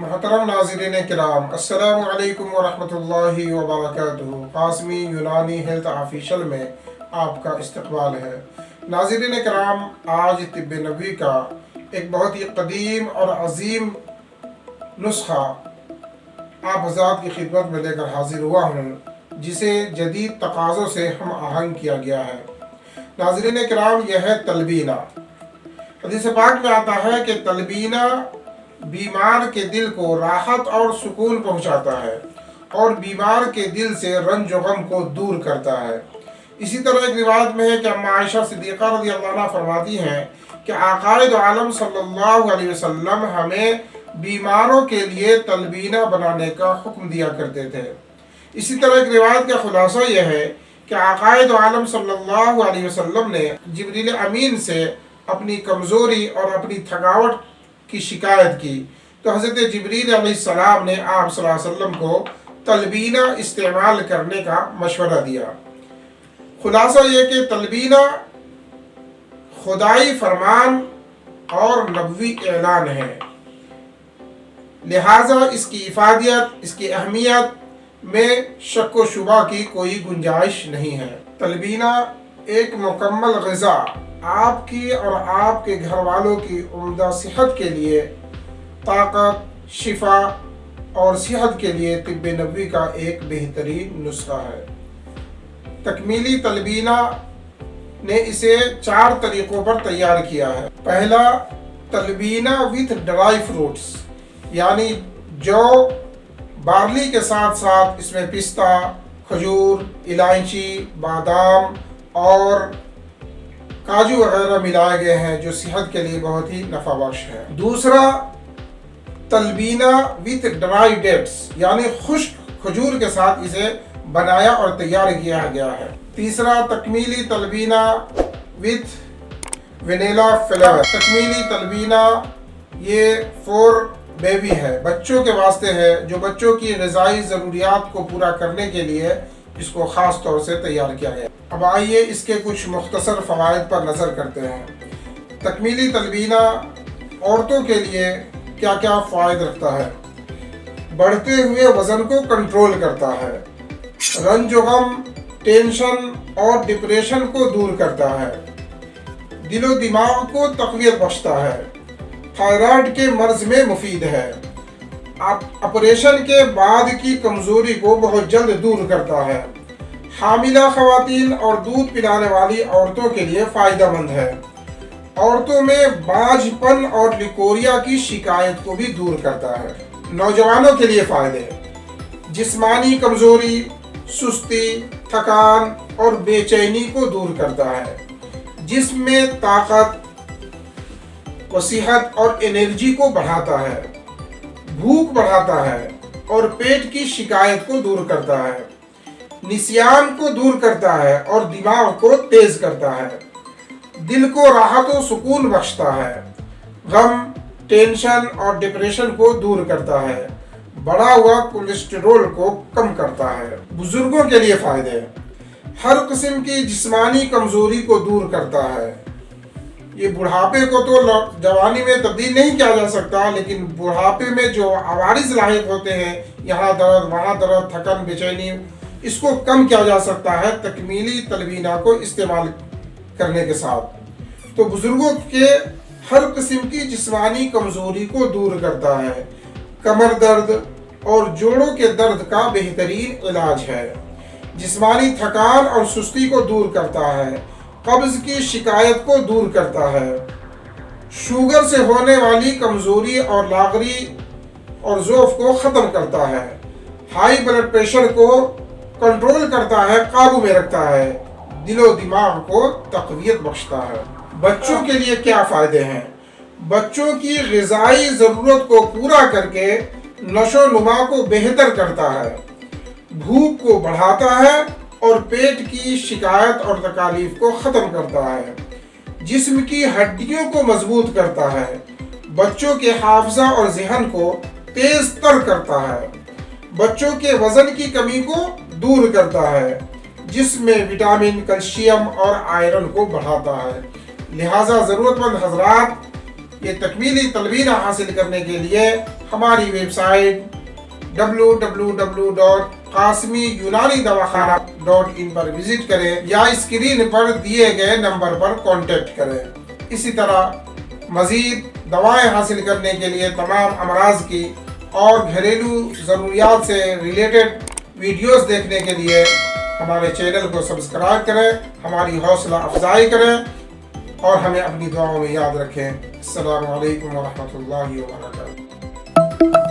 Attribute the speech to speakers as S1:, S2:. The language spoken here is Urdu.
S1: محترم ناظرین کرام، السلام علیکم ورحمۃ اللہ وبرکاتہ۔ قاسمی یونانی ہیلتھ آفیشل میں آپ کا استقبال ہے۔ ناظرین کرام، آج طب نبوی کا ایک بہت ہی قدیم اور عظیم نسخہ آپ حضرات کی خدمت میں لے کر حاضر ہوا ہوں، جسے جدید تقاضوں سے ہم آہنگ کیا گیا ہے۔ ناظرین کرام، یہ ہے تلبینہ۔ حدیث پاک میں آتا ہے کہ تلبینہ بیمار کے دل کو راحت اور سکون پہنچاتا ہے اور بیمار کے دل سے رنج و غم کو دور کرتا ہے۔ اسی طرح ایک روایت میں ہے کہ اما عائشہ صدیقہ رضی اللہ عنہ فرماتی ہیں کہ آقا دو عالم صلی اللہ علیہ وسلم ہمیں بیماروں کے لیے تلبینہ بنانے کا حکم دیا کرتے تھے۔ اسی طرح ایک روایت کا خلاصہ یہ ہے کہ آقا دو عالم صلی اللہ علیہ وسلم نے جبریل امین سے اپنی کمزوری اور اپنی تھکاوٹ کی شکایت کی، تو حضرت جبریل علیہ السلام نے آپ صلی اللہ علیہ وسلم کو تلبینہ استعمال کرنے کا مشورہ دیا۔ خلاصہ یہ کہ تلبینہ خدائی فرمان اور نبوی اعلان ہے، لہٰذا اس کی افادیت، اس کی اہمیت میں شک و شبہ کی کوئی گنجائش نہیں ہے۔ تلبینہ ایک مکمل غذا آپ کی اور آپ کے گھر والوں کی عمدہ صحت کے لیے، طاقت، شفا اور صحت کے لیے طب نبوی کا ایک بہترین نسخہ ہے۔ تکمیلی تلبینہ نے اسے 4 طریقوں پر تیار کیا ہے۔ پہلا، تلبینہ وتھ ڈرائی فروٹس، یعنی جو بارلی کے ساتھ ساتھ اس میں پستہ، کھجور، الائچی، بادام اور کاجو وغیرہ ملائے گئے ہیں، جو صحت کے لیے بہت ہی نفع بخش ہے۔ دوسرا، تلبینہ وتھ ڈرائی ڈیٹس، یعنی خشک کھجور کے ساتھ اسے بنایا اور تیار کیا گیا ہے۔ تیسرا، تکمیلی تلبینہ وتھ ونیلا فلیور۔ تکمیلی تلبینہ یہ فور بیبی ہے، بچوں کے واسطے ہے، جو بچوں کی غذائی ضروریات کو پورا کرنے کے لیے اس کو خاص طور سے تیار کیا گیا۔ اب آئیے اس کے کچھ مختصر فوائد پر نظر کرتے ہیں۔ تکمیلی تلبینہ عورتوں کے لیے کیا کیا فوائد رکھتا ہے؟ بڑھتے ہوئے وزن کو کنٹرول کرتا ہے، رنج و غم، ٹینشن اور ڈپریشن کو دور کرتا ہے، دل و دماغ کو تقویت بخشتا ہے، تھائرائیڈ کے مرض میں مفید ہے، آپریشن کے بعد کی کمزوری کو بہت جلد دور کرتا ہے، حاملہ خواتین اور دودھ پلانے والی عورتوں کے لیے فائدہ مند ہے، عورتوں میں باجھ پن اور لیکوریا کی شکایت کو بھی دور کرتا ہے۔ نوجوانوں کے لیے فائدے: جسمانی کمزوری، سستی، تھکان اور بے چینی کو دور کرتا ہے، جسم میں طاقت و صحت اور انرجی کو بڑھاتا ہے، بھوک بڑھاتا ہے اور پیٹ کی شکایت کو دور کرتا ہے، نسیان کو دور کرتا ہے اور دماغ کو تیز کرتا ہے، دل کو راحت و سکون بخشتا ہے، غم، ٹینشن اور ڈپریشن کو دور کرتا ہے، بڑھا ہوا کولیسٹرول کو کم کرتا ہے۔ بزرگوں کے لیے فائدے: ہر قسم کی جسمانی کمزوری کو دور کرتا ہے۔ یہ بڑھاپے کو تو جوانی میں تبدیل نہیں کیا جا سکتا، لیکن بڑھاپے میں جو عوارض لاحق ہوتے ہیں، یہاں درد، وہاں درد، تھکن، بے چینی، اس کو کم کیا جا سکتا ہے تکمیلی تلبینہ کو استعمال کرنے کے ساتھ۔ تو بزرگوں کے ہر قسم کی جسمانی کمزوری کو دور کرتا ہے، کمر درد اور جوڑوں کے درد کا بہترین علاج ہے، جسمانی تھکان اور سستی کو دور کرتا ہے، قبض کی شکایت کو دور کرتا ہے، شوگر سے ہونے والی کمزوری اور لاغری اور ضعف کو ختم کرتا ہے، ہائی بلڈ پریشر کو کنٹرول کرتا ہے، قابو میں رکھتا ہے، دل و دماغ کو تقویت بخشتا ہے۔ بچوں کے لیے کیا فائدے ہیں؟ بچوں کی غذائی ضرورت کو پورا کر کے نشو و نما کو بہتر کرتا ہے، بھوک کو بڑھاتا ہے اور پیٹ کی شکایت اور تکالیف کو ختم کرتا ہے، جسم کی ہڈیوں کو مضبوط کرتا ہے، بچوں کے حافظہ اور ذہن کو تیز تر کرتا ہے، بچوں کے وزن کی کمی کو دور کرتا ہے، جسم میں وٹامن، کیلشیم اور آئرن کو بڑھاتا ہے۔ لہٰذا ضرورت مند حضرات یہ تکمیلی تلبینہ حاصل کرنے کے لیے ہماری ویب سائٹ www.qasmiyunanidawakhanah.in پر وزٹ کریں یا اسکرین پر دیے گئے نمبر پر کانٹیکٹ کریں۔ اسی طرح مزید دوائیں حاصل کرنے کے لیے تمام امراض کی اور گھریلو ضروریات سے ریلیٹڈ ویڈیوز دیکھنے کے لیے ہمارے چینل کو سبسکرائب کریں، ہماری حوصلہ افزائی کریں اور ہمیں اپنی دعاؤں میں یاد رکھیں۔ السلام علیکم ورحمۃ اللہ وبرکاتہ۔